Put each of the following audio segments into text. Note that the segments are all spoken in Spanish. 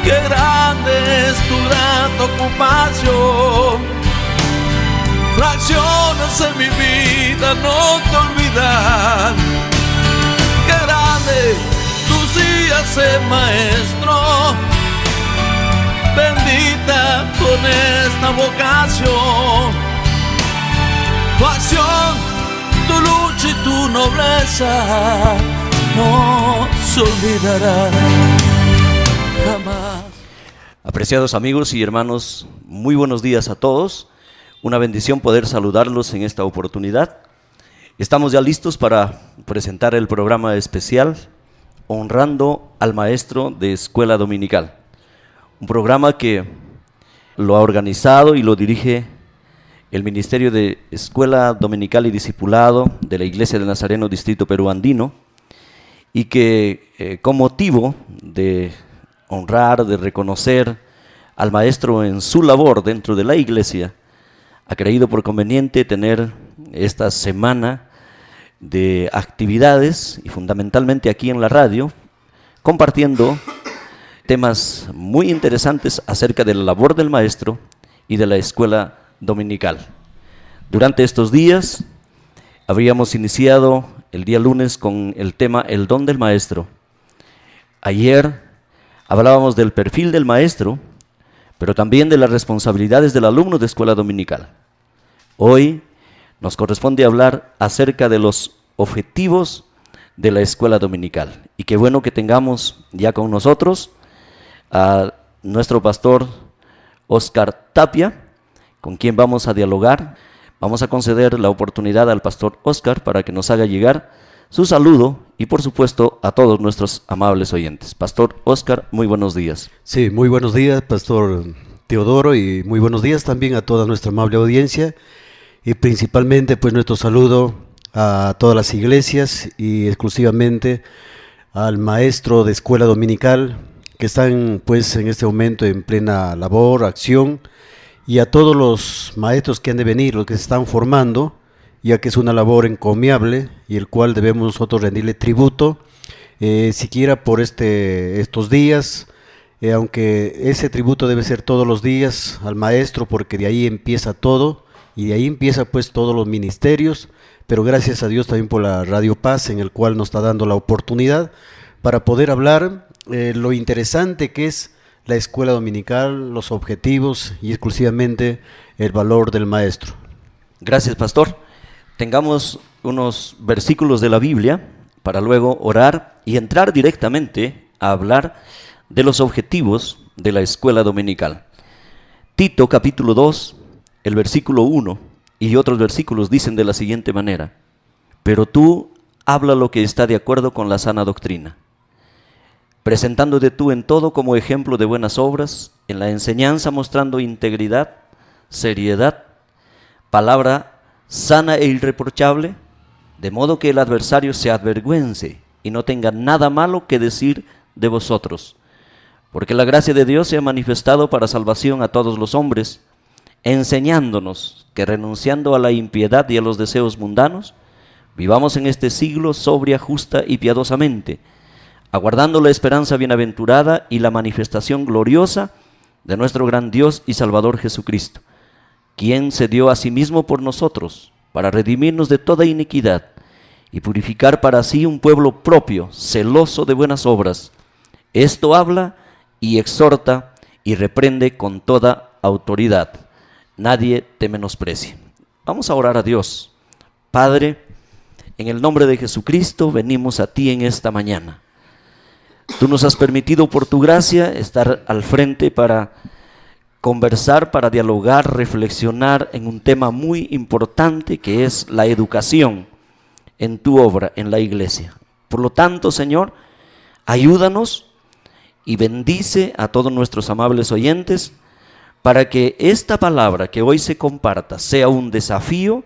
Qué grande es tu grata ocupación. Fracciones en mi vida no te olvidan. Qué grande tus días, maestro. Bendita con esta vocación. Tu acción, tu lucha y tu nobleza no se olvidará jamás. Apreciados amigos y hermanos, muy buenos días a todos. Una bendición poder saludarlos en esta oportunidad. Estamos ya listos para presentar el programa especial Honrando al Maestro de Escuela Dominical. Un programa que lo ha organizado y lo dirige el Ministerio de Escuela Dominical y Discipulado de la Iglesia del Nazareno Distrito Perú Andino, y que con motivo de honrar, de reconocer al maestro en su labor dentro de la iglesia, ha creído por conveniente tener esta semana de actividades, y fundamentalmente aquí en la radio, compartiendo temas muy interesantes acerca de la labor del maestro y de la escuela dominical. Durante estos días habríamos iniciado el día lunes con el tema El don del maestro. Ayer hablábamos del perfil del maestro, pero también de las responsabilidades del alumno de escuela dominical. Hoy nos corresponde hablar acerca de los objetivos de la escuela dominical. Y qué bueno que tengamos ya con nosotros a nuestro pastor Oscar Tapia, con quien vamos a dialogar. Vamos a conceder la oportunidad al pastor Oscar para que nos haga llegar su saludo y por supuesto a todos nuestros amables oyentes. Pastor Oscar, muy buenos días. Sí, muy buenos días, pastor Teodoro, y muy buenos días también a toda nuestra amable audiencia, y principalmente pues nuestro saludo a todas las iglesias y exclusivamente al maestro de escuela dominical que están pues en este momento en plena labor, acción, y a todos los maestros que han de venir, los que se están formando, ya que es una labor encomiable y el cual debemos nosotros rendirle tributo, siquiera por estos días, aunque ese tributo debe ser todos los días al maestro, porque de ahí empieza todo, y de ahí empieza pues todos los ministerios, pero gracias a Dios también por la Radio Paz, en el cual nos está dando la oportunidad para poder hablar lo interesante que es la escuela dominical, los objetivos y exclusivamente el valor del maestro. Gracias, pastor. Tengamos unos versículos de la Biblia para luego orar y entrar directamente a hablar de los objetivos de la escuela dominical. Tito capítulo 2, el versículo 1 y otros versículos dicen de la siguiente manera: pero tú habla lo que está de acuerdo con la sana doctrina, presentándote tú en todo como ejemplo de buenas obras, en la enseñanza mostrando integridad, seriedad, palabra sana e irreprochable, de modo que el adversario se avergüence y no tenga nada malo que decir de vosotros. Porque la gracia de Dios se ha manifestado para salvación a todos los hombres, enseñándonos que renunciando a la impiedad y a los deseos mundanos, vivamos en este siglo sobria, justa y piadosamente, aguardando la esperanza bienaventurada y la manifestación gloriosa de nuestro gran Dios y Salvador Jesucristo, quien se dio a sí mismo por nosotros, para redimirnos de toda iniquidad y purificar para sí un pueblo propio, celoso de buenas obras. Esto habla y exhorta y reprende con toda autoridad. Nadie te menosprecie. Vamos a orar a Dios. Padre, en el nombre de Jesucristo venimos a ti en esta mañana. Tú nos has permitido por tu gracia estar al frente para conversar, para dialogar, reflexionar en un tema muy importante que es la educación en tu obra, en la iglesia. Por lo tanto, Señor, ayúdanos y bendice a todos nuestros amables oyentes para que esta palabra que hoy se comparta sea un desafío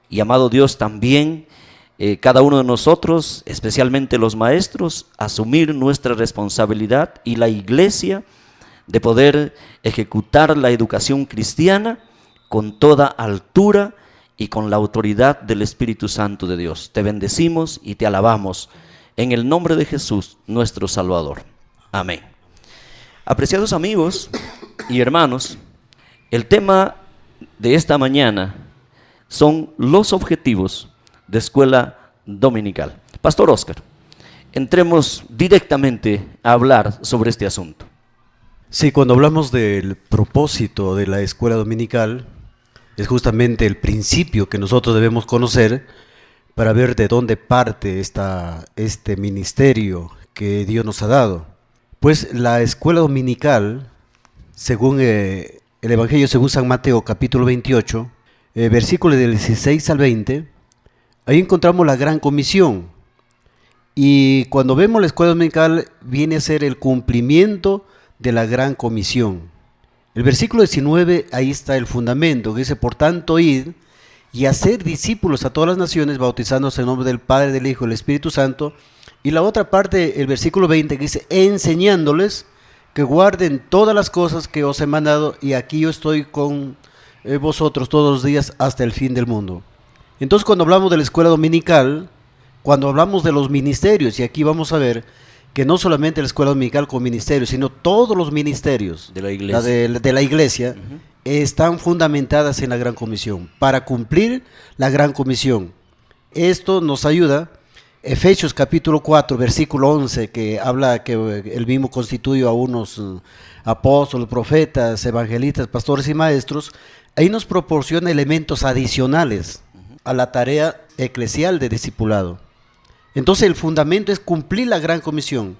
y, amado Dios, también cada uno de nosotros, especialmente los maestros, asumir nuestra responsabilidad y la iglesia de poder ejecutar la educación cristiana con toda altura y con la autoridad del Espíritu Santo de Dios. Te bendecimos y te alabamos en el nombre de Jesús, nuestro Salvador. Amén. Apreciados amigos y hermanos, el tema de esta mañana son los objetivos de escuela dominical. Pastor Oscar, entremos directamente a hablar sobre este asunto. Sí, cuando hablamos del propósito de la escuela dominical, es justamente el principio que nosotros debemos conocer para ver de dónde parte este ministerio que Dios nos ha dado. Pues la escuela dominical, según el Evangelio según San Mateo, capítulo 28, versículos del 16 al 20, ahí encontramos la gran comisión. Y cuando vemos la escuela dominical, viene a ser el cumplimiento de la gran comisión. El versículo 19, ahí está el fundamento, que dice: por tanto, id y hacer discípulos a todas las naciones, bautizándose en nombre del Padre, del Hijo y del Espíritu Santo. Y la otra parte, el versículo 20, que dice: enseñándoles que guarden todas las cosas que os he mandado, y aquí yo estoy con vosotros todos los días hasta el fin del mundo. Entonces, cuando hablamos de la escuela dominical, cuando hablamos de los ministerios, y aquí vamos a ver que no solamente la escuela dominical con ministerios, sino todos los ministerios De la iglesia. de la iglesia, están fundamentadas en la gran comisión, para cumplir la gran comisión. Esto nos ayuda, Efesios capítulo 4, versículo 11, que habla que él mismo constituyó a unos apóstoles, profetas, evangelistas, pastores y maestros. Ahí nos proporciona elementos adicionales a la tarea eclesial de discipulado. Entonces el fundamento es cumplir la gran comisión.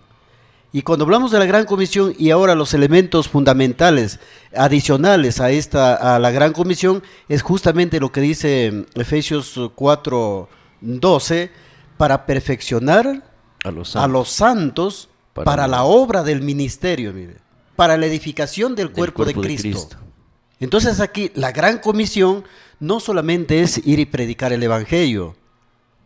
Y cuando hablamos de la gran comisión y ahora los elementos fundamentales adicionales a la gran comisión, es justamente lo que dice Efesios 4, 12, para perfeccionar a los santos para la obra del ministerio, mire, para la edificación del cuerpo de Cristo. Entonces aquí la gran comisión no solamente es ir y predicar el evangelio,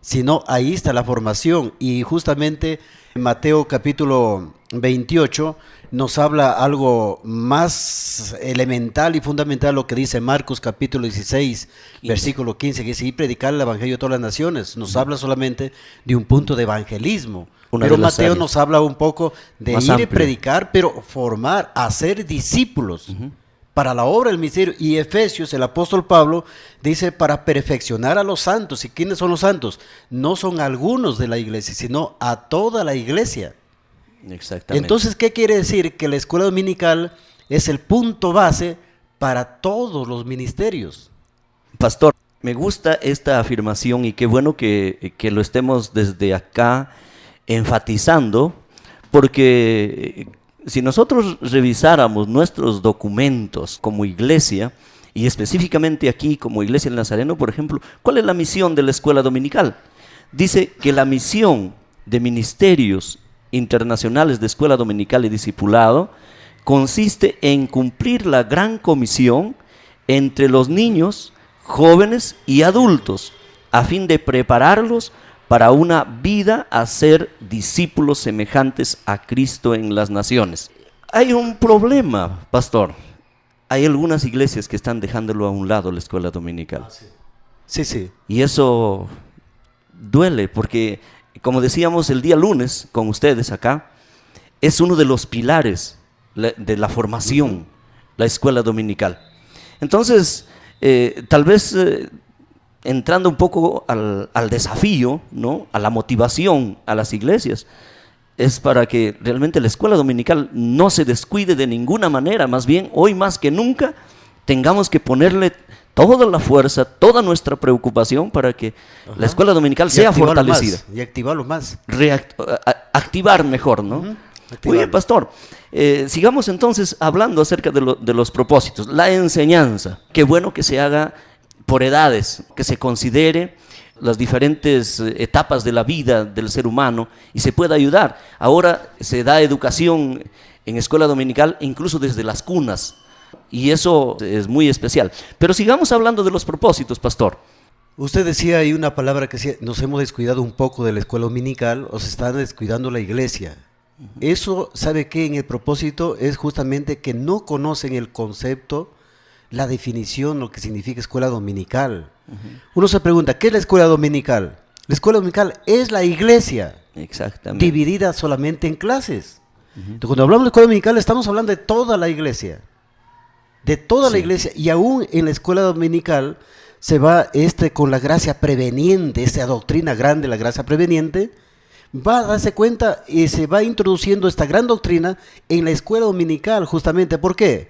sino ahí está la formación. Y justamente en Mateo capítulo 28 nos habla algo más elemental y fundamental, lo que dice Marcos capítulo 16, versículo 15, que dice: y predicar el evangelio a todas las naciones. Nos habla solamente de un punto de evangelismo. Pero Mateo nos habla un poco de ir y predicar, pero formar, hacer discípulos para la obra del ministerio. Y Efesios, el apóstol Pablo, dice: para perfeccionar a los santos. ¿Y quiénes son los santos? No son algunos de la iglesia, sino a toda la iglesia. Exactamente. Entonces, ¿qué quiere decir? Que la escuela dominical es el punto base para todos los ministerios. Pastor, me gusta esta afirmación y qué bueno que lo estemos desde acá enfatizando, porque si nosotros revisáramos nuestros documentos como iglesia, y específicamente aquí como Iglesia del Nazareno, por ejemplo, ¿cuál es la misión de la escuela dominical? Dice que la misión de ministerios internacionales de escuela dominical y discipulado consiste en cumplir la gran comisión entre los niños, jóvenes y adultos, a fin de prepararlos para una vida a ser discípulos semejantes a Cristo en las naciones. Hay un problema, pastor. Hay algunas iglesias que están dejándolo a un lado, la escuela dominical. Sí. Y eso duele, porque, como decíamos el día lunes con ustedes acá, es uno de los pilares de la formación, la escuela dominical. Entonces, tal vez entrando un poco al desafío, ¿no?, a la motivación a las iglesias, es para que realmente la escuela dominical no se descuide de ninguna manera. Más bien, hoy más que nunca, tengamos que ponerle toda la fuerza, toda nuestra preocupación para que la escuela dominical sea fortalecida. Y activarlo más. Activar mejor, ¿no? Muy bien, pastor. Sigamos entonces hablando acerca de los propósitos. La enseñanza. Qué bueno que se haga por edades, que se considere las diferentes etapas de la vida del ser humano y se pueda ayudar. Ahora se da educación en escuela dominical incluso desde las cunas, y eso es muy especial. Pero sigamos hablando de los propósitos, pastor. Usted decía ahí una palabra que decía: nos hemos descuidado un poco de la escuela dominical, o se está descuidando la iglesia. Eso, ¿sabe qué? En el propósito es justamente que no conocen el concepto, la definición, lo que significa escuela dominical. Uno se pregunta: ¿qué es la escuela dominical? La escuela dominical es la iglesia, exactamente, dividida solamente en clases. Entonces, cuando hablamos de escuela dominical, estamos hablando de toda la iglesia. De toda la iglesia. Y aún en la escuela dominical se va con la gracia preveniente, esa doctrina grande, la gracia preveniente, va a darse cuenta y se va introduciendo esta gran doctrina en la escuela dominical, justamente. ¿Por qué?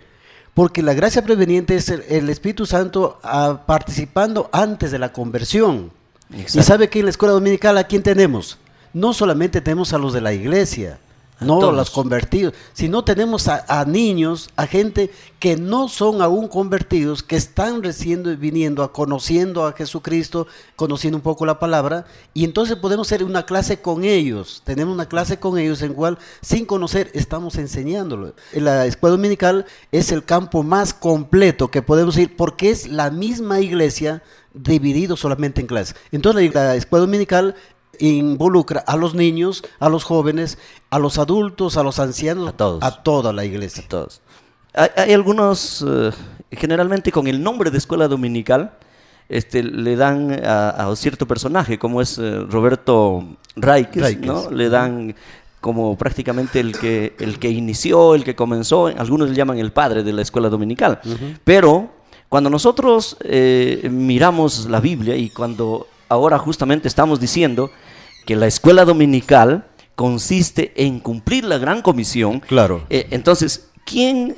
Porque la gracia preveniente es el Espíritu Santo participando antes de la conversión. Exacto. Y sabe que en la escuela dominical, ¿a quién tenemos? No solamente tenemos a los de la iglesia, no a los convertidos, sino tenemos a niños, a gente que no son aún convertidos, que están recién viniendo, conociendo a Jesucristo, conociendo un poco la palabra, y entonces podemos hacer una clase con ellos. Tenemos una clase con ellos en cual, sin conocer, estamos enseñándolo. La escuela dominical es el campo más completo que podemos ir, porque es la misma iglesia dividido solamente en clases. Entonces la escuela dominical involucra a los niños, a los jóvenes, a los adultos, a los ancianos, a toda la iglesia. A todos. Hay algunos, generalmente con el nombre de escuela dominical, le dan a cierto personaje, como es Roberto Raikes, ¿no? Le dan como prácticamente el que inició, el que comenzó, algunos le llaman el padre de la escuela dominical. Pero cuando nosotros miramos la Biblia y cuando ahora justamente estamos diciendo que la escuela dominical consiste en cumplir la gran comisión. Claro. Entonces, ¿quién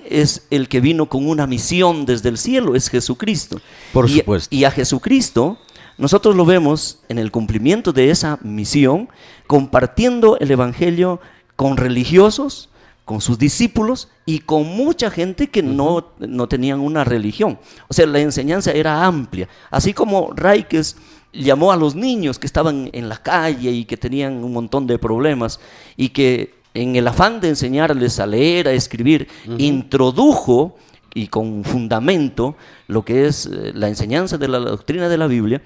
es el que vino con una misión desde el cielo? Es Jesucristo. Por supuesto. Y a Jesucristo nosotros lo vemos en el cumplimiento de esa misión, compartiendo el evangelio con religiosos, con sus discípulos y con mucha gente que no tenían una religión. O sea, la enseñanza era amplia. Así como Raikes llamó a los niños que estaban en la calle y que tenían un montón de problemas y que en el afán de enseñarles a leer, a escribir, introdujo y con fundamento lo que es la enseñanza de la doctrina de la Biblia.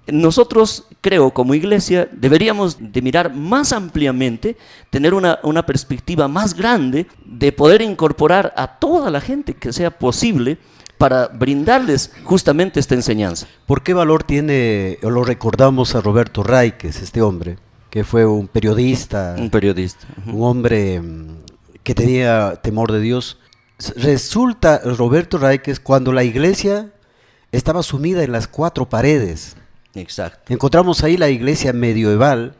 Nosotros, creo, como iglesia, deberíamos de mirar más ampliamente, tener una perspectiva más grande de poder incorporar a toda la gente que sea posible para brindarles justamente esta enseñanza. ¿Por qué valor tiene, o lo recordamos a Roberto Raikes, este hombre, que fue un periodista? Un periodista. Un hombre que tenía temor de Dios. Resulta, Roberto Raikes, cuando la iglesia estaba sumida en las cuatro paredes. Exacto. Encontramos ahí la iglesia medieval,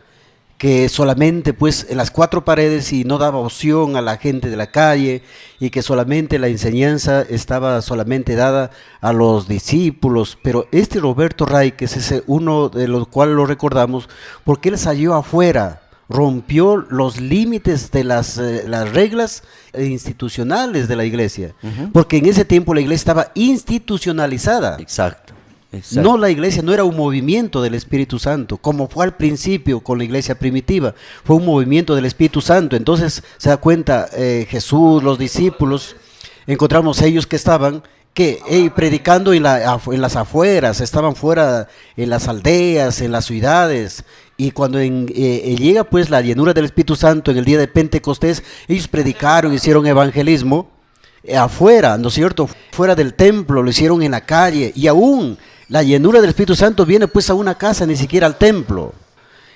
que solamente pues en las cuatro paredes y no daba opción a la gente de la calle, y que solamente la enseñanza estaba solamente dada a los discípulos. Pero este Roberto Raikes es uno de los cuales lo recordamos porque él salió afuera, rompió los límites de las reglas institucionales de la iglesia, porque en ese tiempo la iglesia estaba institucionalizada. Exacto. No, la iglesia no era un movimiento del Espíritu Santo, como fue al principio con la iglesia primitiva, fue un movimiento del Espíritu Santo. Entonces se da cuenta Jesús, los discípulos, encontramos ellos que estaban predicando en las afueras, estaban fuera en las aldeas, en las ciudades. Y cuando llega pues la llenura del Espíritu Santo en el día de Pentecostés, ellos predicaron, hicieron evangelismo afuera, ¿no es cierto? Fuera del templo, lo hicieron en la calle, y aún la llenura del Espíritu Santo viene pues a una casa, ni siquiera al templo.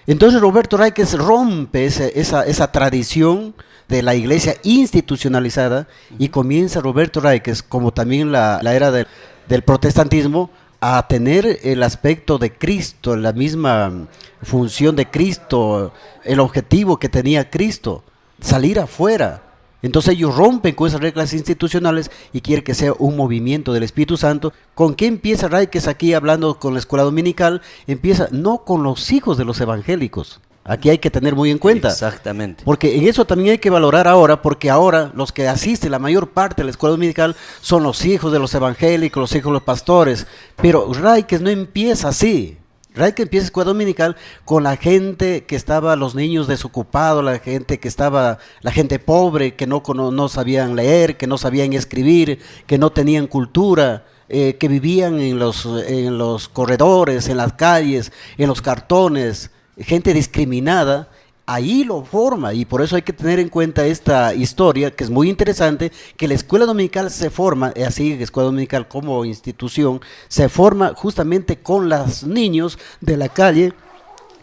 Entonces Roberto Raikes rompe esa tradición de la iglesia institucionalizada, y comienza Roberto Raikes, como también la era del protestantismo, a tener el aspecto de Cristo, la misma función de Cristo, el objetivo que tenía Cristo, salir afuera. Entonces ellos rompen con esas reglas institucionales y quieren que sea un movimiento del Espíritu Santo. ¿Con qué empieza Raikes aquí hablando con la escuela dominical? Empieza no con los hijos de los evangélicos. Aquí hay que tener muy en cuenta. Exactamente. Porque en eso también hay que valorar ahora, porque ahora los que asisten, la mayor parte de la escuela dominical, son los hijos de los evangélicos, los hijos de los pastores. Pero Raikes no empieza así. Raikes empieza escuela dominical con la gente que estaba, los niños desocupados, la gente que estaba, la gente pobre, que no sabían leer, que no sabían escribir, que no tenían cultura, que vivían en los corredores, en las calles, en los cartones, gente discriminada. Ahí lo forma, y por eso hay que tener en cuenta esta historia, que es muy interesante, que la escuela dominical se forma, así escuela dominical como institución, se forma justamente con los niños de la calle,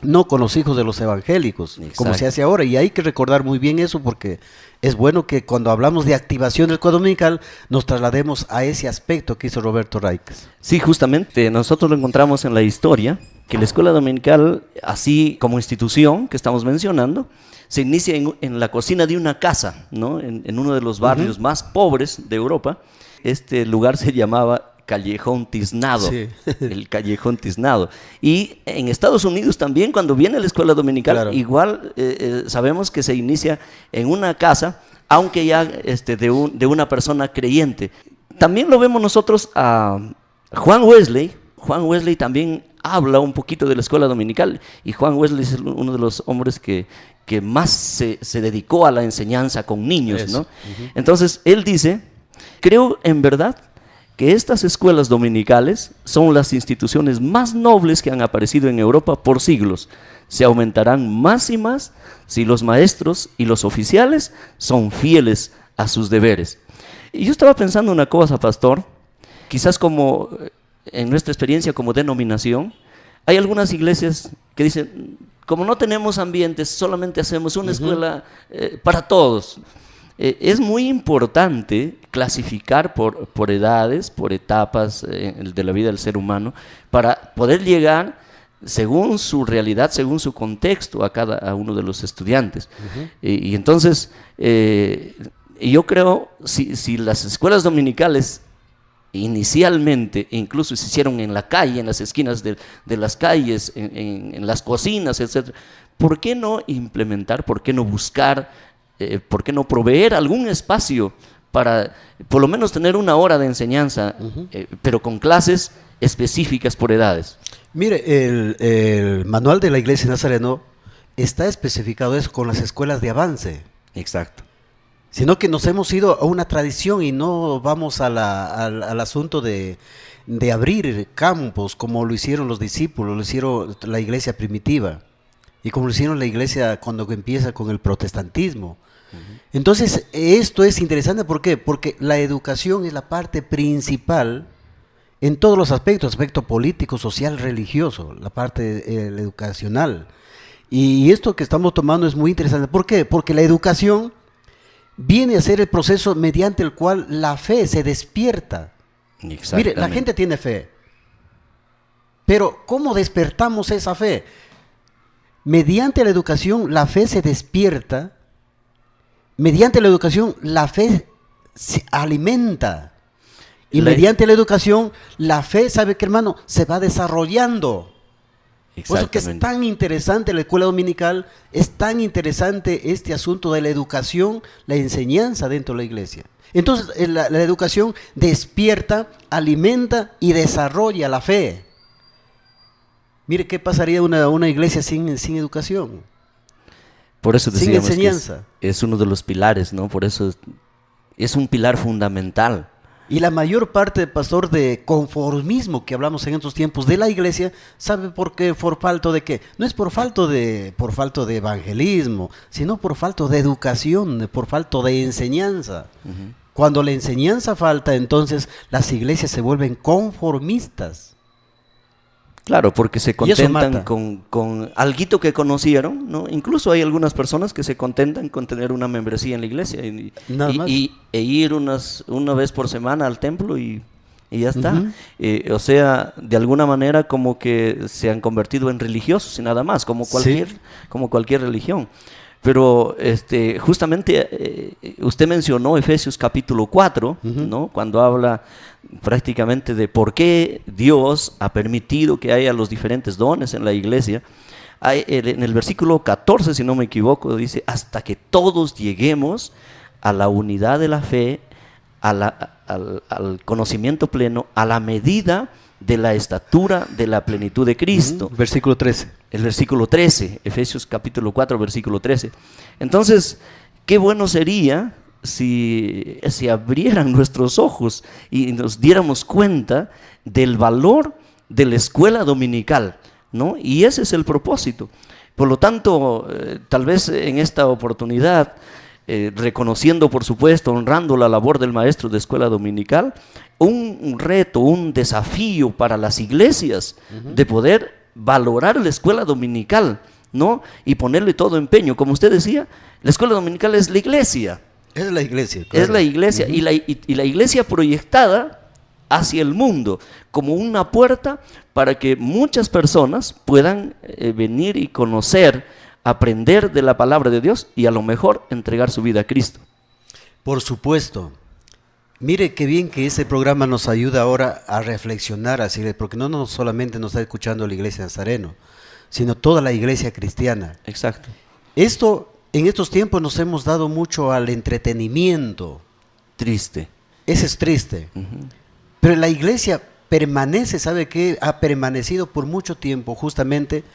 no con los hijos de los evangélicos, como se hace ahora. Y hay que recordar muy bien eso, porque es bueno que cuando hablamos de activación del escuela dominical nos traslademos a ese aspecto que hizo Roberto Raikes. Sí, justamente, nosotros lo encontramos en la historia, que la escuela dominical, así como institución que estamos mencionando, se inicia en la cocina de una casa, ¿no? En uno de los barrios más pobres de Europa. Este lugar se llamaba Callejón Tiznado, Sí. el Callejón Tiznado. Y en Estados Unidos también, cuando viene la escuela dominical, Claro. igual sabemos que se inicia en una casa, aunque ya de una persona creyente. También lo vemos nosotros a Juan Wesley. Juan Wesley también habla un poquito de la escuela dominical, y Juan Wesley es uno de los hombres que más se dedicó a la enseñanza con niños, Eso. ¿no? Entonces, él dice: creo en verdad que estas escuelas dominicales son las instituciones más nobles que han aparecido en Europa por siglos. Se aumentarán más y más si los maestros y los oficiales son fieles a sus deberes. Y yo estaba pensando una cosa, pastor, quizás como en nuestra experiencia como denominación, hay algunas iglesias que dicen: como no tenemos ambientes, solamente hacemos una escuela para todos. Es muy importante clasificar por edades, por etapas de la vida del ser humano, para poder llegar según su realidad, según su contexto, a uno de los estudiantes. Y entonces, yo creo, si las escuelas dominicales inicialmente incluso se hicieron en la calle, en las esquinas de las calles, en las cocinas, etc., ¿por qué no implementar, por qué no buscar, por qué no proveer algún espacio para por lo menos tener una hora de enseñanza, pero con clases específicas por edades? Mire, el manual de la Iglesia Nazareno está especificado eso con las escuelas de avance. Exacto. Sino que nos hemos ido a una tradición y no vamos al asunto de abrir campos como lo hicieron los discípulos, lo hicieron la iglesia primitiva y como lo hicieron la iglesia cuando empieza con el protestantismo. Entonces, esto es interesante, ¿por qué? Porque la educación es la parte principal en todos los aspectos, aspecto político, social, religioso, la parte educacional. Y esto que estamos tomando es muy interesante. ¿Por qué? Porque la educación viene a ser el proceso mediante el cual la fe se despierta. Mire, la gente tiene fe, pero ¿cómo despertamos esa fe? Mediante la educación la fe se despierta, mediante la educación la fe se alimenta, y mediante la educación la fe, ¿sabe qué, hermano? Se va desarrollando. Por eso que es tan interesante la escuela dominical, es tan interesante este asunto de la educación, la enseñanza dentro de la iglesia. Entonces, la educación despierta, alimenta y desarrolla la fe. Mire, ¿qué pasaría una iglesia sin educación? Por eso decíamos sin enseñanza. Que es uno de los pilares, ¿no? Por eso es un pilar fundamental. Y la mayor parte, pastor, de conformismo que hablamos en estos tiempos de la iglesia, ¿sabe por qué? ¿Por falta de qué? No es por falta de evangelismo, sino por falta de educación, por falta de enseñanza. Cuando la enseñanza falta, entonces las iglesias se vuelven conformistas. Claro, porque se contentan con alguito que conocieron, ¿no? Incluso hay algunas personas que se contentan con tener una membresía en la iglesia e ir una vez por semana al templo y ya está. O sea, de alguna manera como que se han convertido en religiosos y nada más, como cualquier religión. Pero justamente usted mencionó Efesios capítulo 4, ¿no? Cuando habla prácticamente de por qué Dios ha permitido que haya los diferentes dones en la iglesia. En el versículo 14, si no me equivoco, dice: hasta que todos lleguemos a la unidad de la fe, al conocimiento pleno, a la medida de la estatura de la plenitud de Cristo. Versículo 13. El versículo 13, Efesios capítulo 4, versículo 13. Entonces, qué bueno sería si abrieran nuestros ojos y nos diéramos cuenta del valor de la escuela dominical, ¿no? Y ese es el propósito. Por lo tanto, tal vez en esta oportunidad, reconociendo, por supuesto, honrando la labor del maestro de escuela dominical, un reto, un desafío para las iglesias de poder valorar la escuela dominical, ¿no? Y ponerle todo empeño. Como usted decía, la escuela dominical es la iglesia. Es la iglesia. Claro. Es la iglesia, y la iglesia proyectada hacia el mundo, como una puerta para que muchas personas puedan venir y conocer, aprender de la palabra de Dios y a lo mejor entregar su vida a Cristo. Por supuesto. Mire qué bien que este programa nos ayuda ahora a reflexionar, así, porque no solamente nos está escuchando la iglesia Nazareno, sino toda la iglesia cristiana. Exacto. En estos tiempos nos hemos dado mucho al entretenimiento. Triste. Eso es triste. Pero la iglesia permanece, ¿sabe qué? Ha permanecido por mucho tiempo justamente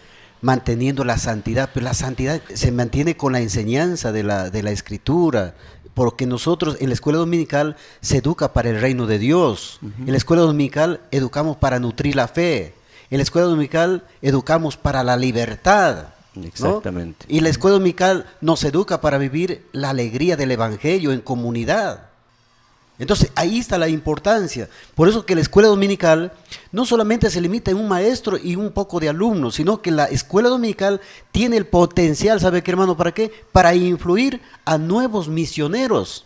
manteniendo la santidad, pero la santidad se mantiene con la enseñanza de la Escritura, porque nosotros en la escuela dominical se educa para el reino de Dios. En la escuela dominical educamos para nutrir la fe. En la escuela dominical educamos para la libertad. Exactamente. ¿No? Y la escuela dominical nos educa para vivir la alegría del evangelio en comunidad. Entonces ahí está la importancia. Por eso que la escuela dominical no solamente se limita en un maestro y un poco de alumnos, sino que la escuela dominical tiene el potencial, ¿sabe qué, hermano? ¿Para qué? Para influir a nuevos misioneros,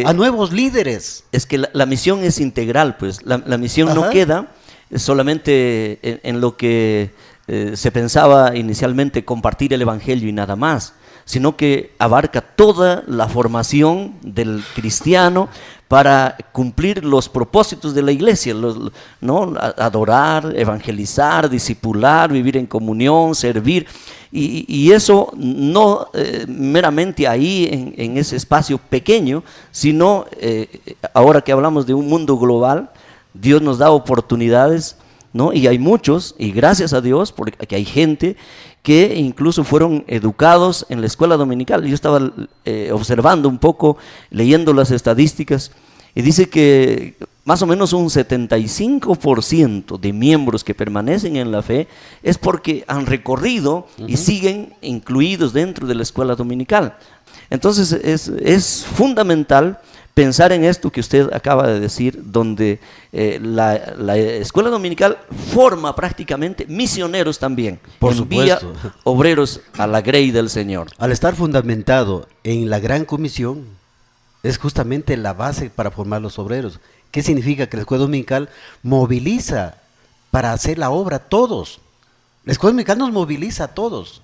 a nuevos líderes. Es que la misión es integral, pues. La misión no queda solamente en lo que se pensaba inicialmente, compartir el evangelio y nada más, sino que abarca toda la formación del cristiano para cumplir los propósitos de la iglesia, ¿no? Adorar, evangelizar, discipular, vivir en comunión, servir, y eso no meramente ahí en ese espacio pequeño, sino ahora que hablamos de un mundo global, Dios nos da oportunidades, ¿no? Y hay muchos, y gracias a Dios, porque hay gente que incluso fueron educados en la escuela dominical. Yo estaba observando un poco, leyendo las estadísticas, y dice que más o menos un 75% de miembros que permanecen en la fe es porque han recorrido y siguen incluidos dentro de la escuela dominical. Entonces es fundamental pensar en esto que usted acaba de decir, donde la escuela dominical forma prácticamente misioneros también. Por envía supuesto. Obreros a la grey del Señor. Al estar fundamentado en la gran comisión, es justamente la base para formar los obreros. ¿Qué significa? Que la escuela dominical moviliza para hacer la obra a todos. La escuela dominical nos moviliza a todos.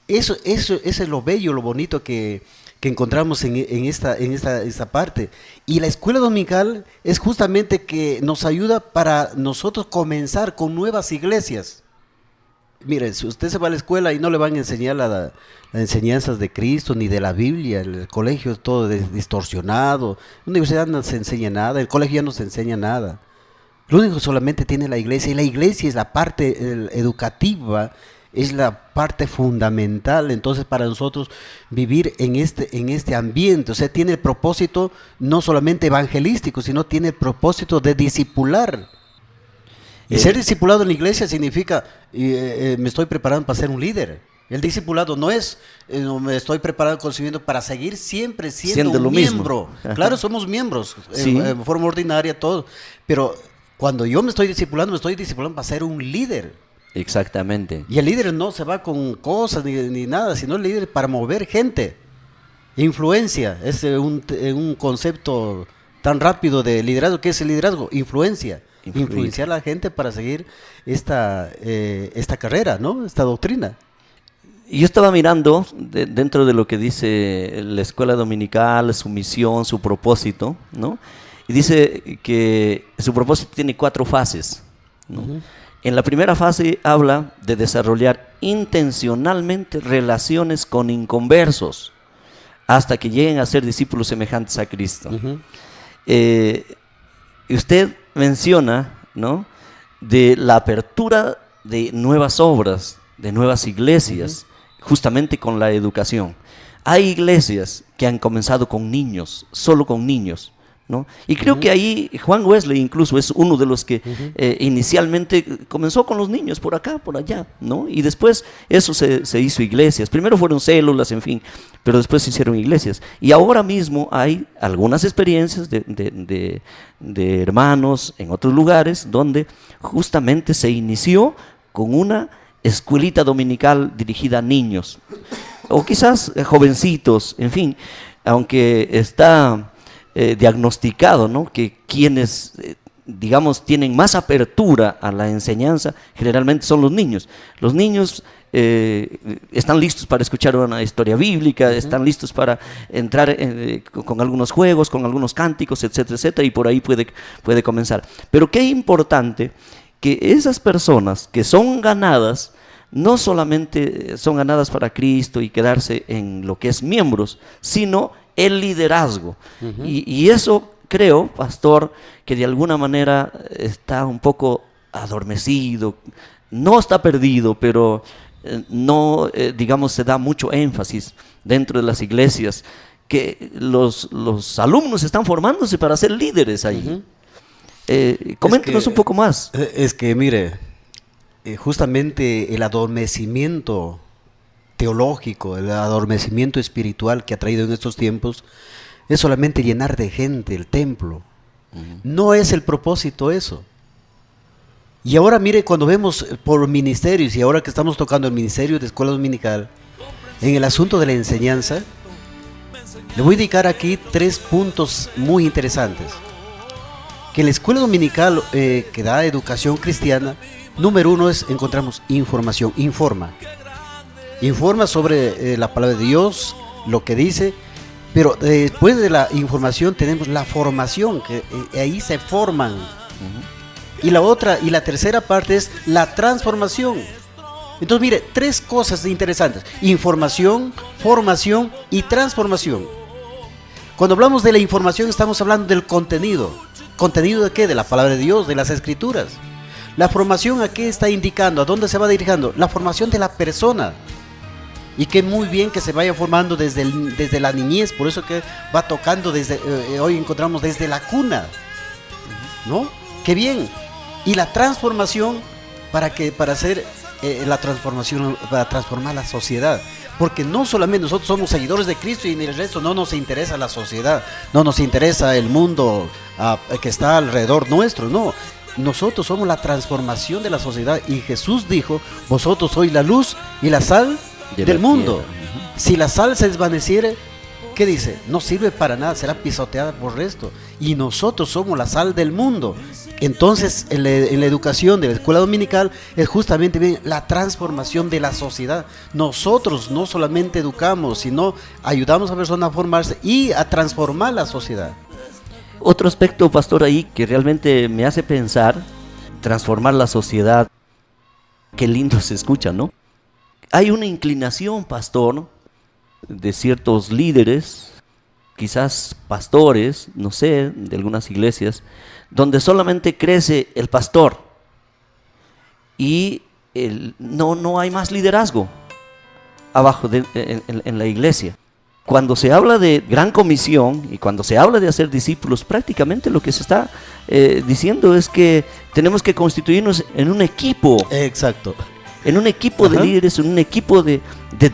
Eso es lo bello, lo bonito que encontramos en esta parte. Y la escuela dominical es justamente que nos ayuda para nosotros comenzar con nuevas iglesias. Mire, si usted se va a la escuela y no le van a enseñar las enseñanzas de Cristo ni de la Biblia, el colegio es todo distorsionado, la universidad no se enseña nada, el colegio ya no se enseña nada. Lo único que solamente tiene la iglesia, y la iglesia es la parte educativa, es la parte fundamental. Entonces para nosotros vivir en este ambiente, o sea, tiene el propósito no solamente evangelístico, sino tiene el propósito de discipular. Y ser discipulado en la iglesia significa, me estoy preparando para ser un líder. El discipulado no es, me estoy preparando, concebiendo para seguir siempre siendo un miembro. Claro, somos miembros, sí, en forma ordinaria, todo. Pero cuando yo me estoy discipulando para ser un líder. Exactamente. Y el líder no se va con cosas ni nada, sino el líder para mover gente. Influencia, es un concepto tan rápido de liderazgo. ¿Qué es el liderazgo? Influencia. Influenciar a la gente para seguir esta carrera, ¿no? Esta doctrina. Yo estaba mirando dentro de lo que dice la escuela dominical, su misión, su propósito, ¿no? Y dice que su propósito tiene 4 fases, ¿no? En la primera fase habla de desarrollar intencionalmente relaciones con inconversos hasta que lleguen a ser discípulos semejantes a Cristo. Y usted menciona, ¿no?, de la apertura de nuevas obras, de nuevas iglesias, justamente con la educación. Hay iglesias que han comenzado con niños, solo con niños, ¿no? Y creo que ahí Juan Wesley incluso es uno de los que inicialmente comenzó con los niños por acá, por allá, ¿no? Y después eso se hizo iglesias. Primero fueron células, en fin, pero después se hicieron iglesias. Y ahora mismo hay algunas experiencias de hermanos en otros lugares donde justamente se inició con una escuelita dominical dirigida a niños, o quizás jovencitos, en fin, aunque está diagnosticado, ¿no?, que quienes, digamos, tienen más apertura a la enseñanza, generalmente son los niños. Los niños están listos para escuchar una historia bíblica, están listos para entrar con algunos juegos, con algunos cánticos, etcétera, etcétera, y por ahí puede comenzar. Pero qué importante que esas personas que son ganadas, no solamente son ganadas para Cristo y quedarse en lo que es miembros, sino el liderazgo. Y eso creo, pastor, que de alguna manera está un poco adormecido, no está perdido, pero no, digamos, se da mucho énfasis dentro de las iglesias, que los alumnos están formándose para ser líderes ahí. Coméntenos un poco más. Es que, mire, justamente el adormecimiento teológico, el adormecimiento espiritual que ha traído en estos tiempos, es solamente llenar de gente el templo. No es el propósito eso. Y ahora mire, cuando vemos por ministerios, y ahora que estamos tocando el ministerio de escuela dominical, en el asunto de la enseñanza, le voy a indicar aquí 3 puntos muy interesantes. Que la escuela dominical que da educación cristiana, número 1 es, encontramos información, informa sobre la palabra de Dios, lo que dice, pero después de la información tenemos la formación, que ahí se forman. Y la tercera parte es la transformación. Entonces mire, 3 cosas interesantes: información, formación y transformación. Cuando hablamos de la información estamos hablando del contenido. ¿Contenido de qué? De la palabra de Dios, de las escrituras. La formación, ¿a qué está indicando? ¿A dónde se va dirigiendo? La formación de la persona. Y que muy bien que se vaya formando desde la niñez, por eso que va tocando hoy encontramos desde la cuna, ¿no? ¡Qué bien! Y la transformación, para hacer la transformación, para transformar la sociedad. Porque no solamente nosotros somos seguidores de Cristo y en el resto no nos interesa la sociedad, no nos interesa el mundo que está alrededor nuestro, no. Nosotros somos la transformación de la sociedad y Jesús dijo: vosotros sois la luz y la sal del mundo. Si la sal se desvaneciere, ¿qué dice? No sirve para nada, será pisoteada por el resto. Y nosotros somos la sal del mundo. Entonces, en la educación de la escuela dominical es justamente la transformación de la sociedad. Nosotros no solamente educamos, sino ayudamos a personas a formarse y a transformar la sociedad. Otro aspecto, pastor, ahí que realmente me hace pensar, transformar la sociedad, qué lindo se escucha, ¿no? Hay una inclinación, pastor, de ciertos líderes, quizás pastores, no sé, de algunas iglesias, donde solamente crece el pastor y no hay más liderazgo abajo en la iglesia. Cuando se habla de gran comisión y cuando se habla de hacer discípulos, prácticamente lo que se está diciendo es que tenemos que constituirnos en un equipo. Exacto. En un equipo de líderes, en un equipo de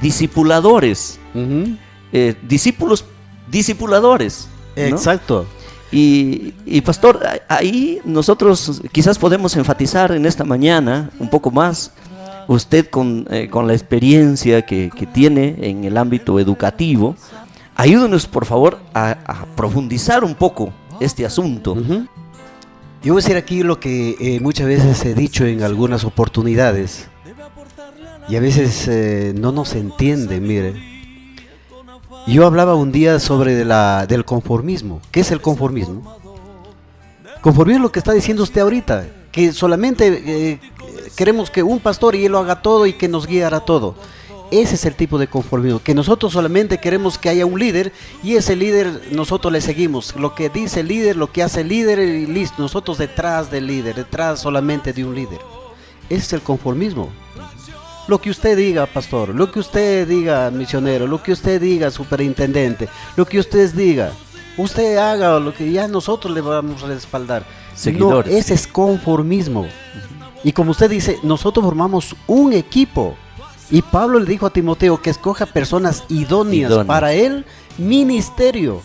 discipuladores. Discipuladores, ¿no? Exacto. Y pastor, ahí nosotros quizás podemos enfatizar en esta mañana un poco más, usted con la experiencia que tiene en el ámbito educativo, ayúdenos por favor a profundizar un poco este asunto. Yo voy a decir aquí lo que muchas veces he dicho en algunas oportunidades y a veces no nos entiende. Mire, yo hablaba un día sobre del conformismo. ¿Qué es el conformismo? Conformismo es lo que está diciendo usted ahorita, que solamente queremos que un pastor y él lo haga todo y que nos guiara todo. Ese es el tipo de conformismo, que nosotros solamente queremos que haya un líder y ese líder nosotros le seguimos. Lo que dice el líder, lo que hace el líder y listo. Nosotros detrás del líder, detrás solamente de un líder. Ese es el conformismo. Lo que usted diga, pastor, lo que usted diga, misionero, lo que usted diga, superintendente, lo que usted diga, usted haga lo que ya nosotros le vamos a respaldar. Seguidores. No, ese es conformismo. Y como usted dice, nosotros formamos un equipo. Y Pablo le dijo a Timoteo que escoja personas idóneas para el ministerio.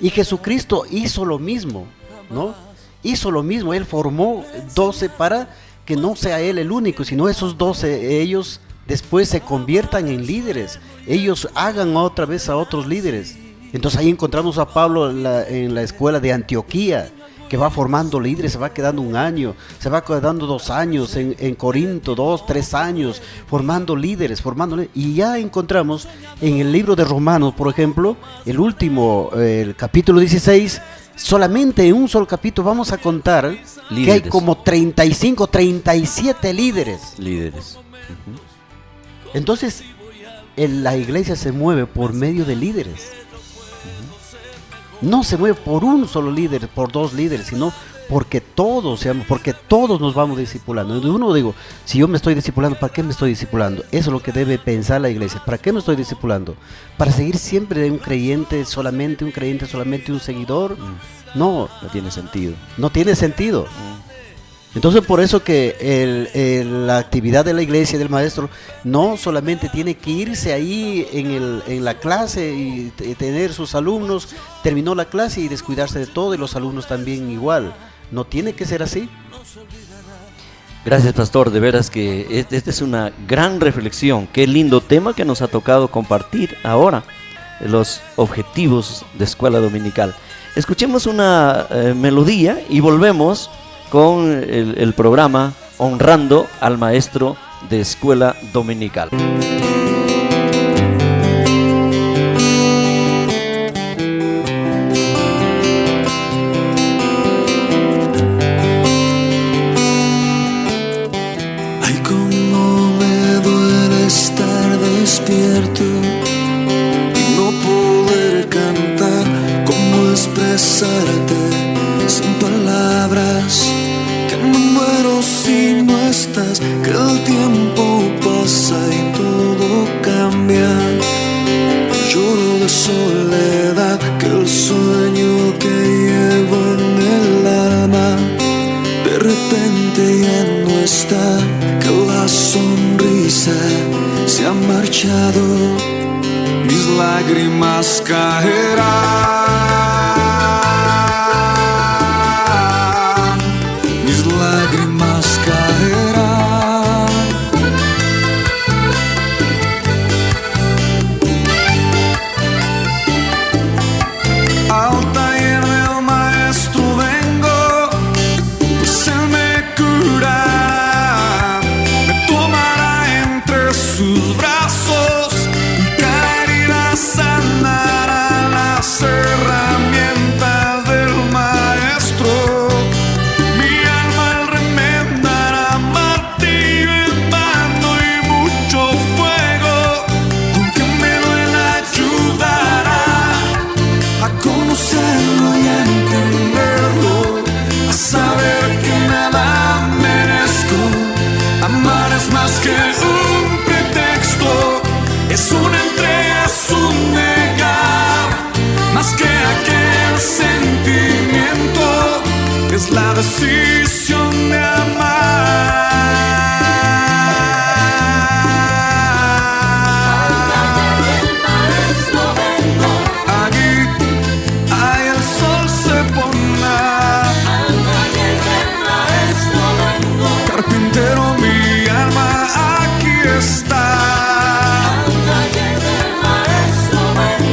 Y Jesucristo hizo lo mismo, ¿no? Hizo lo mismo, él formó 12 para que no sea él el único, sino esos 12, ellos después se conviertan en líderes, ellos hagan otra vez a otros líderes. Entonces ahí encontramos a Pablo en la escuela de Antioquía, que va formando líderes, se va quedando 1 año, se va quedando 2 años, en Corinto 2, 3 años, formando líderes, y ya encontramos en el libro de Romanos, por ejemplo, el último, el capítulo 16, solamente en un solo capítulo vamos a contar líderes. Que hay como 35, 37 líderes. Entonces, la iglesia se mueve por medio de líderes. No se mueve por un solo líder, por 2 líderes, sino porque todos nos vamos discipulando. Uno digo, si yo me estoy discipulando, ¿para qué me estoy discipulando? Eso es lo que debe pensar la iglesia. ¿Para qué me estoy discipulando? ¿Para seguir siempre un creyente, solamente un seguidor? No tiene sentido. No tiene sentido. Entonces por eso que la actividad de la iglesia y del maestro no solamente tiene que irse ahí en la clase y tener sus alumnos, terminó la clase y descuidarse de todo, y los alumnos también igual. No tiene que ser así. Gracias, pastor, de veras que esta es una gran reflexión. Qué lindo tema que nos ha tocado compartir ahora, los objetivos de escuela dominical. Escuchemos una melodía y volvemos con el programa Honrando al Maestro de Escuela Dominical. Ay, cómo me duele estar despierto y no poder cantar, cómo expresarte sin palabras. Me muero si no estás, que el tiempo pasa y todo cambia. Lloro de soledad, que el sueño que llevo en el alma de repente ya no está, que la sonrisa se ha marchado, mis lágrimas caerán. Lágrimas caerán. Al taller del maestro vengo, pues él me curará, me tomará entre sus brazos y caerá, sanará las herramientas del maestro. Que un pretexto, es una entrega, es un negar, más que aquel sentimiento, es la decisión de amar. Aquí, ahí el sol se pondrá. Carpintero, mi alma aquí está.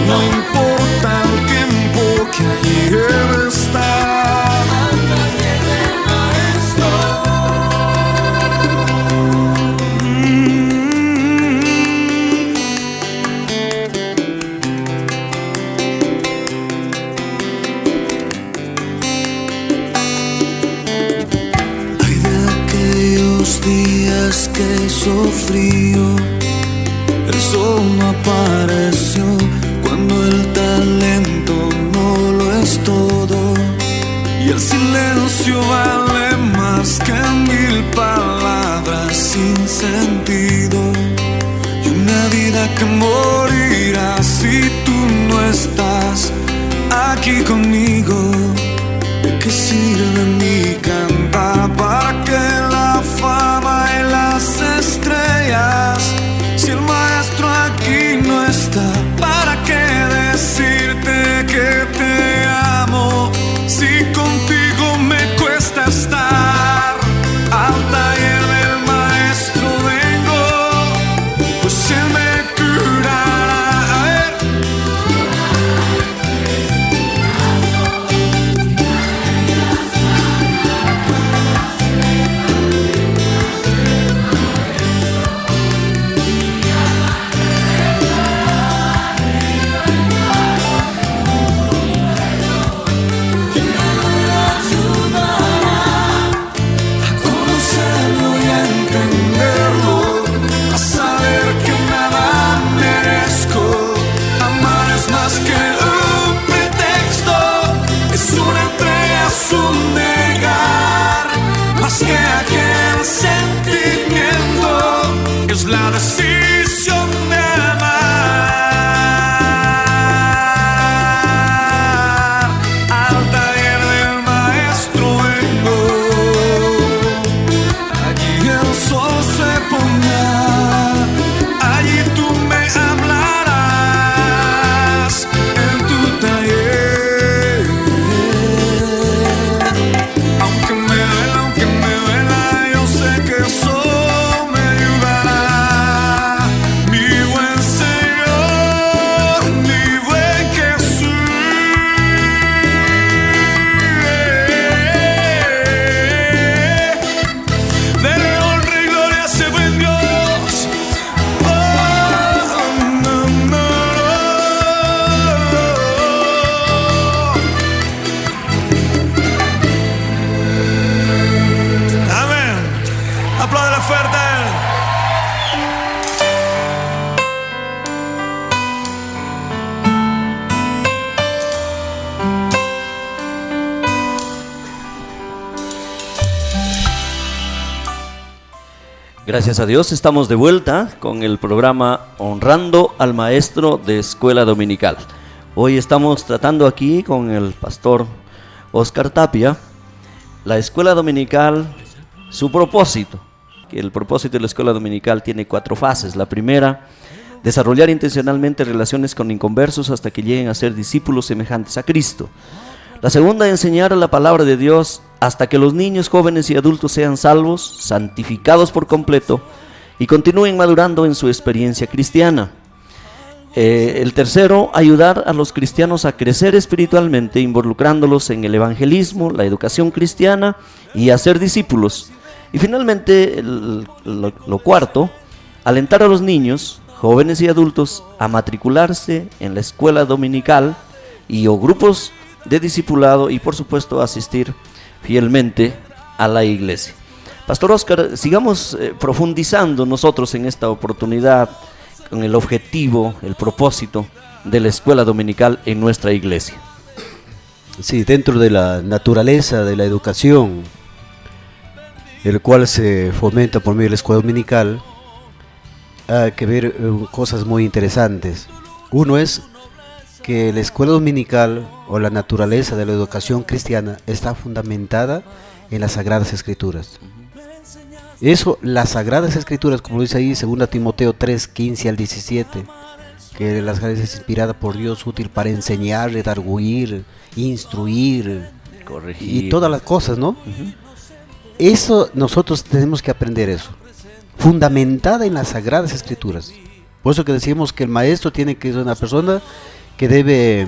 No importa el tiempo que allí debe estar. Días que hizo frío, el sol no apareció, cuando el talento no lo es todo, y el silencio vale más que 1000 palabras sin sentido, y una vida que morirá si tú no estás aquí conmigo. ¿De qué sirve mi cantar para que la fama y las estrellas, si el maestro aquí no está? ¿Para qué decirte que te amo si contigo me cuesta estar? Al taller Gracias a Dios estamos de vuelta con el programa Honrando al Maestro de Escuela Dominical. Hoy estamos tratando aquí con el pastor Oscar Tapia la escuela dominical, su propósito. Que el propósito de la escuela dominical tiene 4 fases. La primera, desarrollar intencionalmente relaciones con inconversos hasta que lleguen a ser discípulos semejantes a Cristo. La segunda, enseñar la palabra de Dios hasta que los niños, jóvenes y adultos sean salvos, santificados por completo y continúen madurando en su experiencia cristiana. El tercero, ayudar a los cristianos a crecer espiritualmente, involucrándolos en el evangelismo, la educación cristiana y a ser discípulos. Y finalmente, lo cuarto, alentar a los niños, jóvenes y adultos a matricularse en la escuela dominical o grupos de discipulado y por supuesto asistir fielmente a la iglesia. Pastor Oscar, sigamos profundizando nosotros en esta oportunidad con el objetivo, el propósito de la escuela dominical en nuestra iglesia. Sí, dentro de la naturaleza de la educación, el cual se fomenta por medio de la escuela dominical, hay que ver cosas muy interesantes. Uno es que la escuela dominical o la naturaleza de la educación cristiana está fundamentada en las Sagradas Escrituras. Eso, las Sagradas Escrituras, como dice ahí, 2 Timoteo 3, 15 al 17, que la Sagrada es inspirada por Dios, útil para enseñar, redarguir, instruir, corregir y todas las cosas, ¿no? Eso nosotros tenemos que aprender eso, fundamentada en las Sagradas Escrituras. Por eso que decimos que el maestro tiene que ser una persona que debe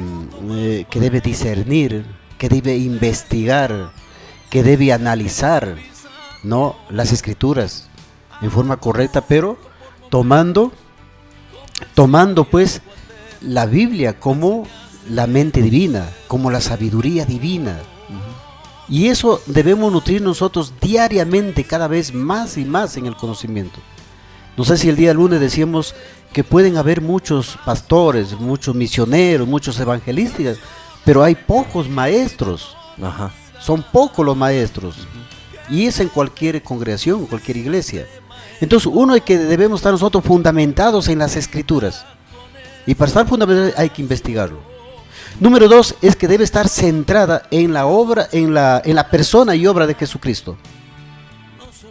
discernir, que debe investigar, que debe analizar, ¿no?, las Escrituras en forma correcta, pero tomando pues la Biblia como la mente divina, como la sabiduría divina. Y eso debemos nutrir nosotros diariamente, cada vez más y más en el conocimiento. No sé si el día lunes decíamos que pueden haber muchos pastores, muchos misioneros, muchos evangelistas, pero hay pocos maestros. Son pocos los maestros. Y es en cualquier congregación, cualquier iglesia. Entonces, uno es que debemos estar nosotros fundamentados en las Escrituras. Y para estar fundamentados hay que investigarlo. Número 2 es que debe estar centrada en la obra, en la persona y obra de Jesucristo.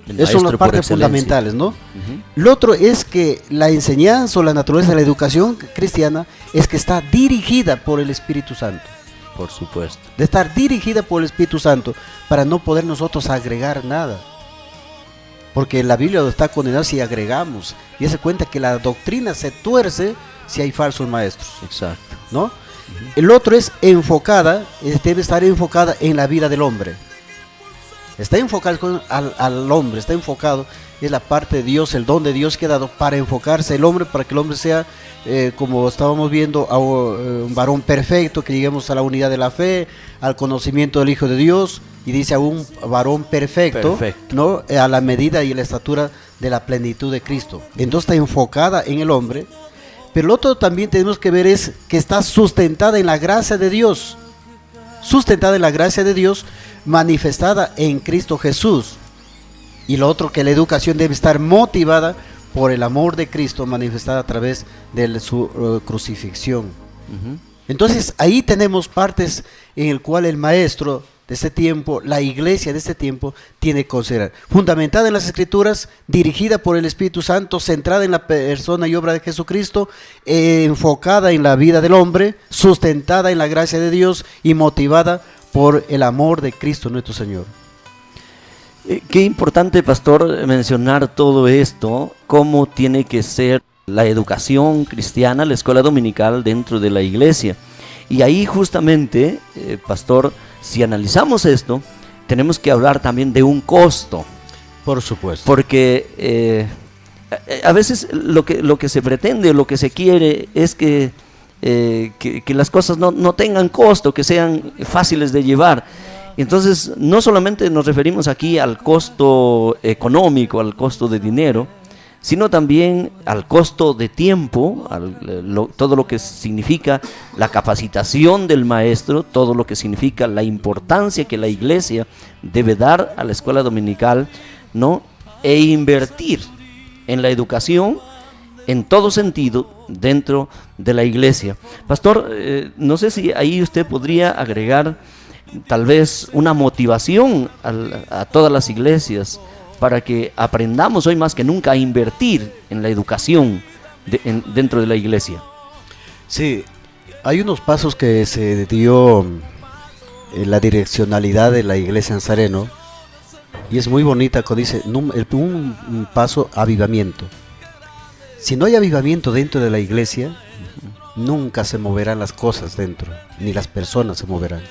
Esas son las partes fundamentales, ¿no? Lo otro es que la enseñanza o la naturaleza de la educación cristiana es que está dirigida por el Espíritu Santo. Por supuesto. De estar dirigida por el Espíritu Santo para no poder nosotros agregar nada. Porque la Biblia está condenada si agregamos. Y se cuenta que la doctrina se tuerce si hay falsos maestros. Exacto. ¿No? El otro es enfocada, debe estar enfocada en la vida del hombre. Está enfocado al hombre, está enfocado, es la parte de Dios, el don de Dios que ha dado para enfocarse el hombre, para que el hombre sea, como estábamos viendo, un varón perfecto, que lleguemos a la unidad de la fe, al conocimiento del Hijo de Dios, y dice a un varón perfecto, ¿no?, a la medida y la estatura de la plenitud de Cristo. Entonces está enfocada en el hombre, pero lo otro también tenemos que ver es que está sustentada en la gracia de Dios, manifestada en Cristo Jesús. Y lo otro, que la educación debe estar motivada por el amor de Cristo manifestada a través de su crucifixión. Entonces ahí tenemos partes en el cual el maestro de este tiempo, la iglesia de este tiempo, tiene que considerar. Fundamentada en las Escrituras, dirigida por el Espíritu Santo, centrada en la persona y obra de Jesucristo, enfocada en la vida del hombre, sustentada en la gracia de Dios y motivada por el amor de Cristo nuestro Señor. Qué importante, pastor, mencionar todo esto, cómo tiene que ser la educación cristiana, la escuela dominical dentro de la iglesia. Y ahí justamente, pastor, si analizamos esto, tenemos que hablar también de un costo. Por supuesto. Porque a veces lo que se pretende, lo que se quiere es que las cosas no tengan costo, que sean fáciles de llevar. Entonces, no solamente nos referimos aquí al costo económico, al costo de dinero, sino también al costo de tiempo, todo lo que significa la capacitación del maestro, todo lo que significa la importancia que la iglesia debe dar a la escuela dominical, ¿no?, e invertir en la educación, en todo sentido, dentro de la iglesia. Pastor, no sé si ahí usted podría agregar tal vez una motivación a todas las iglesias para que aprendamos hoy más que nunca a invertir en la educación dentro de la iglesia. Sí, hay unos pasos que se dio en la direccionalidad de la iglesia Nazareno, y es muy bonita cuando dice un paso, avivamiento. Si no hay avivamiento dentro de la iglesia, nunca se moverán las cosas dentro, ni las personas se moverán.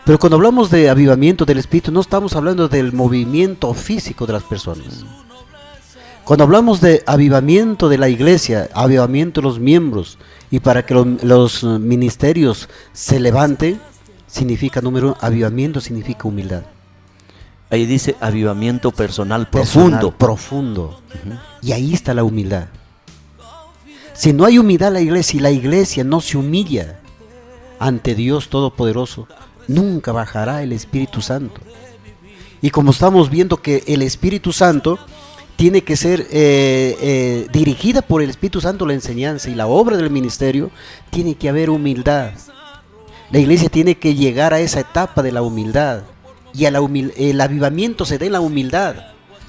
Pero cuando hablamos de avivamiento del Espíritu, no estamos hablando del movimiento físico de las personas. Cuando hablamos de avivamiento de la iglesia, avivamiento de los miembros, y para que los ministerios se levanten, significa, número uno, avivamiento significa humildad. Ahí dice avivamiento personal profundo. Profundo. Y ahí está la humildad. Si no hay humildad en la iglesia y la iglesia no se humilla ante Dios Todopoderoso, nunca bajará el Espíritu Santo. Y como estamos viendo que el Espíritu Santo tiene que ser dirigida por el Espíritu Santo la enseñanza y la obra del ministerio, tiene que haber humildad. La iglesia tiene que llegar a esa etapa de la humildad. Y el avivamiento se da en la humildad,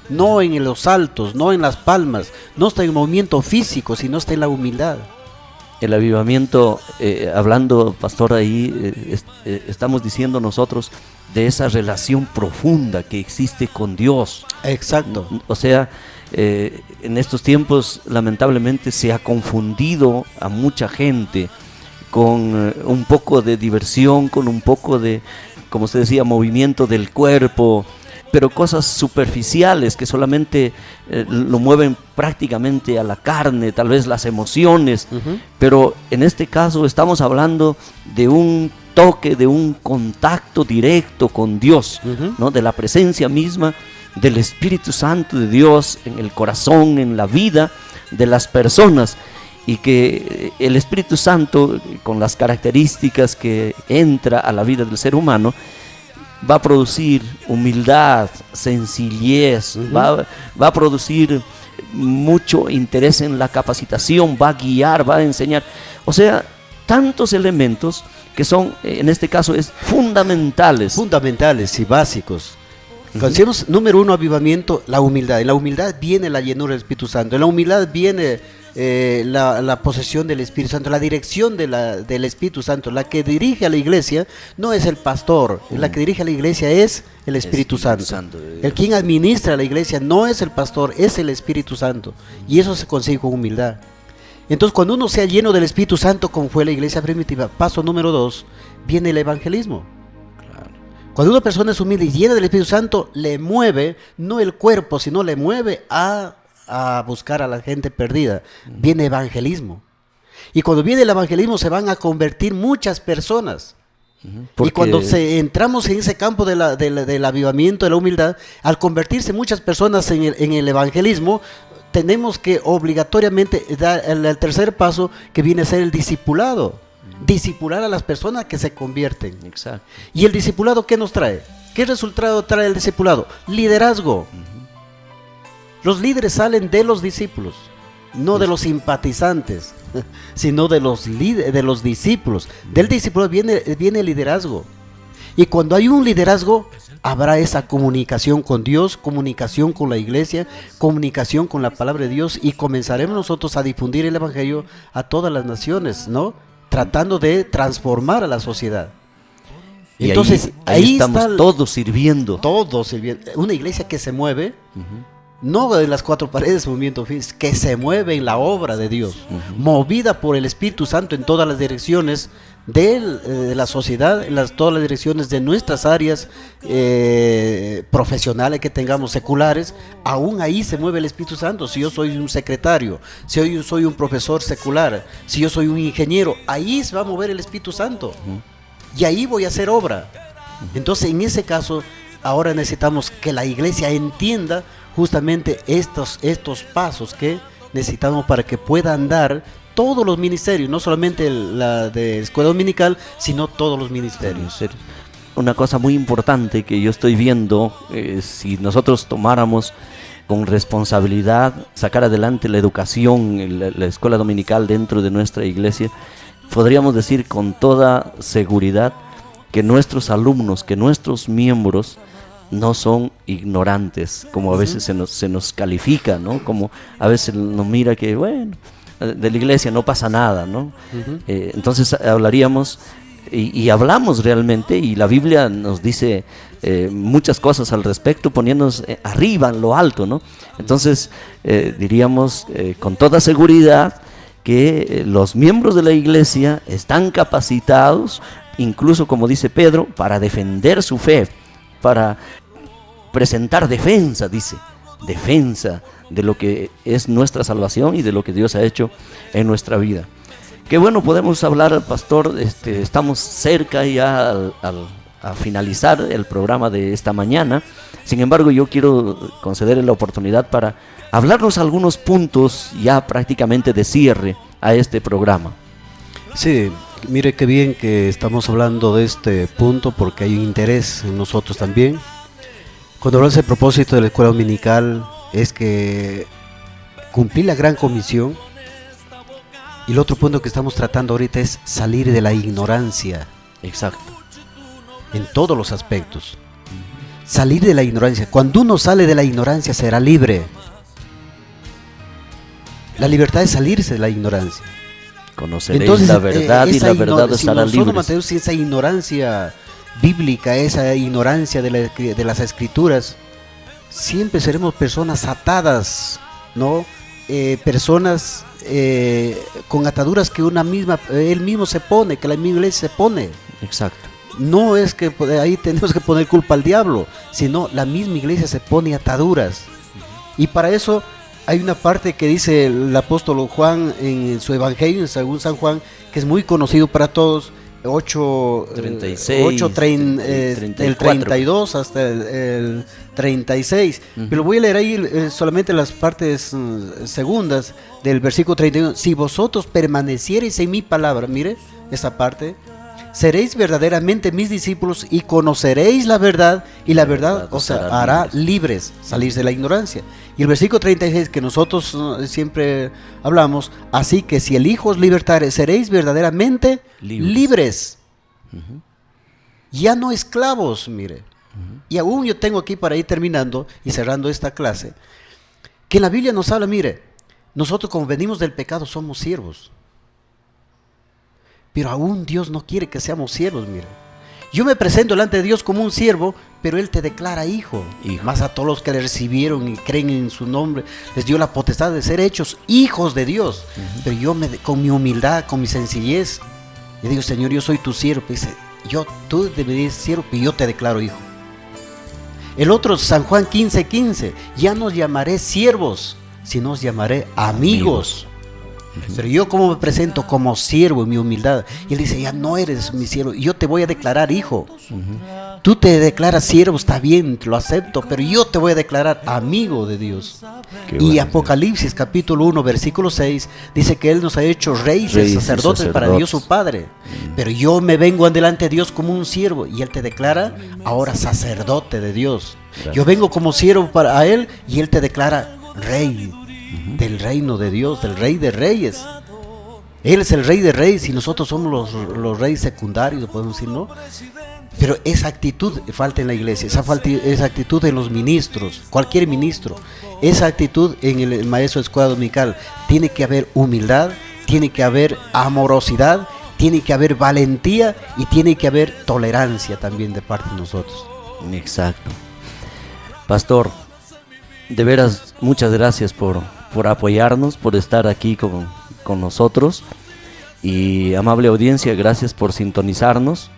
no en los saltos, no en las palmas, no está en el movimiento físico, sino está en la humildad. El avivamiento, hablando, pastor, ahí estamos diciendo nosotros de esa relación profunda que existe con Dios. Exacto. O sea, en estos tiempos lamentablemente se ha confundido a mucha gente con un poco de diversión, con un poco de, como usted decía, movimiento del cuerpo, pero cosas superficiales que solamente lo mueven prácticamente a la carne, tal vez las emociones, pero en este caso estamos hablando de un toque, de un contacto directo con Dios, ¿no? De la presencia misma del Espíritu Santo de Dios en el corazón, en la vida de las personas, y que el Espíritu Santo, con las características que entra a la vida del ser humano, va a producir humildad, sencillez, va a producir mucho interés en la capacitación, va a guiar, va a enseñar. O sea, tantos elementos que son, en este caso, fundamentales. Fundamentales y básicos. Cuando decimos, número uno, avivamiento, la humildad. En la humildad viene la llenura del Espíritu Santo. En la humildad viene la posesión del Espíritu Santo, la dirección del Espíritu Santo. La que dirige a la iglesia no es el pastor, la que dirige a la iglesia es el Espíritu Santo. El quien administra la iglesia no es el pastor, es el Espíritu Santo. Y eso se consigue con humildad. Entonces, cuando uno sea lleno del Espíritu Santo, como fue la iglesia primitiva, paso número 2, viene el evangelismo. Cuando una persona es humilde y llena del Espíritu Santo, le mueve, no el cuerpo, sino le mueve a buscar a la gente perdida. Viene evangelismo. Y cuando viene el evangelismo se van a convertir muchas personas. Porque... Y cuando entramos en ese campo del avivamiento, de la humildad, al convertirse muchas personas en el evangelismo, tenemos que obligatoriamente dar el tercer paso, que viene a ser el discipulado. Discipular a las personas que se convierten. Exacto. ¿Y el discipulado qué nos trae? ¿Qué resultado trae el discipulado? Liderazgo. Los líderes salen de los discípulos, no de los simpatizantes, sino de los discípulos. Del discípulo viene el liderazgo. Y cuando hay un liderazgo, habrá esa comunicación con Dios, comunicación con la iglesia, comunicación con la palabra de Dios, y comenzaremos nosotros a difundir el evangelio a todas las naciones, ¿no? Tratando de transformar a la sociedad. Y entonces ahí estamos todos sirviendo. Todos sirviendo. Una iglesia que se mueve, no de las cuatro paredes, movimiento físico, que se mueve en la obra de Dios, movida por el Espíritu Santo en todas las direcciones de la sociedad, en todas las direcciones de nuestras áreas profesionales que tengamos, seculares. Aún ahí se mueve el Espíritu Santo. Si yo soy un secretario, si yo soy un profesor secular, si yo soy un ingeniero, ahí se va a mover el Espíritu Santo. Y ahí voy a hacer obra. Entonces, en ese caso, ahora necesitamos que la iglesia entienda justamente estos pasos que necesitamos para que puedan dar todos los ministerios, no solamente la de escuela dominical, sino todos los ministerios. Una cosa muy importante que yo estoy viendo, si nosotros tomáramos con responsabilidad, sacar adelante la educación, la escuela dominical dentro de nuestra iglesia, podríamos decir con toda seguridad que nuestros alumnos, que nuestros miembros no son ignorantes, como a veces se nos califica, ¿no? Como a veces nos mira que, bueno, de la iglesia no pasa nada, ¿no? Entonces hablaríamos y hablamos realmente, y la Biblia nos dice muchas cosas al respecto, poniéndonos arriba, en lo alto, ¿no? Entonces diríamos con toda seguridad que los miembros de la iglesia están capacitados, incluso como dice Pedro, para defender su fe, para presentar defensa, dice, defensa de lo que es nuestra salvación y de lo que Dios ha hecho en nuestra vida. Qué bueno podemos hablar, pastor, estamos cerca ya a finalizar el programa de esta mañana. Sin embargo, yo quiero concederle la oportunidad para hablarnos algunos puntos ya prácticamente de cierre a este programa. Sí, mire qué bien que estamos hablando de este punto, porque hay un interés en nosotros también. Cuando hablamos del propósito de la escuela dominical, es que cumplir la gran comisión. Y el otro punto que estamos tratando ahorita es salir de la ignorancia. Exacto. En todos los aspectos. Salir de la ignorancia. Cuando uno sale de la ignorancia será libre. La libertad es salirse de la ignorancia. Conoceréis Entonces, la verdad y la verdad os hará si nosotros libres. mantenemos esa ignorancia bíblica, esa ignorancia de las escrituras, siempre seremos personas atadas, ¿no? Personas con ataduras que él mismo se pone, que la misma iglesia se pone. Exacto. No es que ahí tenemos que poner culpa al diablo, sino la misma iglesia se pone ataduras. Y para eso hay una parte que dice el apóstol Juan en su evangelio, según San Juan, que es muy conocido para todos, 36, del 32 hasta el 36. Pero voy a leer ahí solamente las partes segundas del versículo 31. Si vosotros permaneciereis en mi palabra, mire esa parte, seréis verdaderamente mis discípulos y conoceréis la verdad, y la verdad os hará libres, salir de la ignorancia. Y el versículo 36 que nosotros siempre hablamos, así que si el Hijo os libertare, seréis verdaderamente libres. Ya no esclavos, mire. Y aún yo tengo aquí, para ir terminando y cerrando esta clase, que en la Biblia nos habla, mire, nosotros como venimos del pecado somos siervos. Pero aún Dios no quiere que seamos siervos, mire. Yo me presento delante de Dios como un siervo, pero Él te declara hijo. Más a todos los que le recibieron y creen en su nombre, les dio la potestad de ser hechos hijos de Dios. Pero yo con mi humildad, con mi sencillez, le digo, Señor, yo soy tu siervo. Dice, tú deberías ser siervo, pero yo te declaro hijo. El otro, San Juan 15:15, ya no os llamaré siervos, sino os llamaré amigos. Pero yo como me presento como siervo en mi humildad, y él dice, ya no eres mi siervo, yo te voy a declarar hijo. Tú te declaras siervo, está bien, lo acepto, pero yo te voy a declarar amigo de Dios. Y Apocalipsis capítulo 1 versículo 6 dice que Él nos ha hecho reyes sacerdotes para Dios su Padre. Pero yo me vengo delante de Dios como un siervo, y Él te declara ahora sacerdote de Dios. Gracias. Yo vengo como siervo para Él, y Él te declara rey del reino de Dios, del Rey de Reyes. Él es el Rey de Reyes y nosotros somos los reyes secundarios, podemos decir, ¿no? Pero esa actitud falta en la iglesia, esa actitud en los ministros, cualquier ministro, esa actitud en el maestro de escuela dominical. Tiene que haber humildad, tiene que haber amorosidad, tiene que haber valentía y tiene que haber tolerancia también de parte de nosotros. Exacto. Pastor, de veras, muchas gracias por apoyarnos, por estar aquí con nosotros. Y amable audiencia, gracias por sintonizarnos.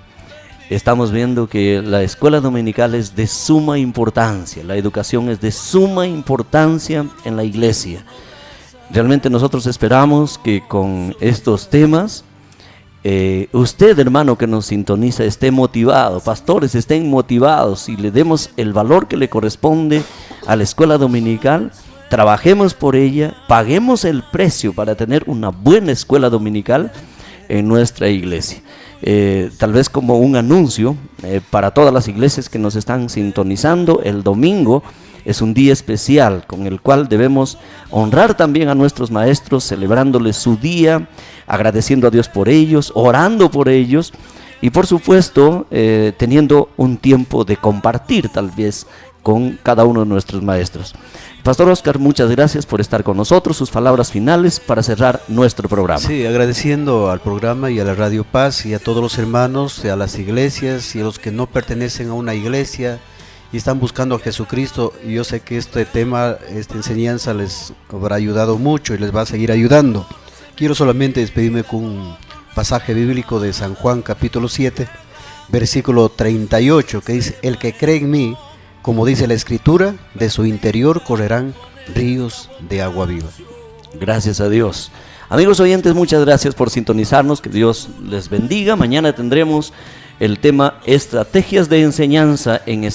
Estamos viendo que la escuela dominical es de suma importancia, la educación es de suma importancia en la iglesia. Realmente nosotros esperamos que con estos temas, usted, hermano, que nos sintoniza, esté motivado, pastores estén motivados y le demos el valor que le corresponde a la escuela dominical. Trabajemos por ella, paguemos el precio para tener una buena escuela dominical en nuestra iglesia. Tal vez como un anuncio para todas las iglesias que nos están sintonizando, el domingo es un día especial con el cual debemos honrar también a nuestros maestros, celebrándoles su día, agradeciendo a Dios por ellos, orando por ellos y por supuesto teniendo un tiempo de compartir tal vez con cada uno de nuestros maestros. Pastor Oscar, muchas gracias por estar con nosotros. Sus palabras finales para cerrar nuestro programa. Sí, agradeciendo al programa y a la Radio Paz y a todos los hermanos, a las iglesias y a los que no pertenecen a una iglesia y están buscando a Jesucristo. Y yo sé que este tema, esta enseñanza les habrá ayudado mucho y les va a seguir ayudando. Quiero solamente despedirme con un pasaje bíblico de San Juan capítulo 7, versículo 38, que dice: el que cree en mí, como dice la Escritura, de su interior correrán ríos de agua viva. Gracias a Dios. Amigos oyentes, muchas gracias por sintonizarnos, que Dios les bendiga. Mañana tendremos el tema Estrategias de enseñanza en escuela.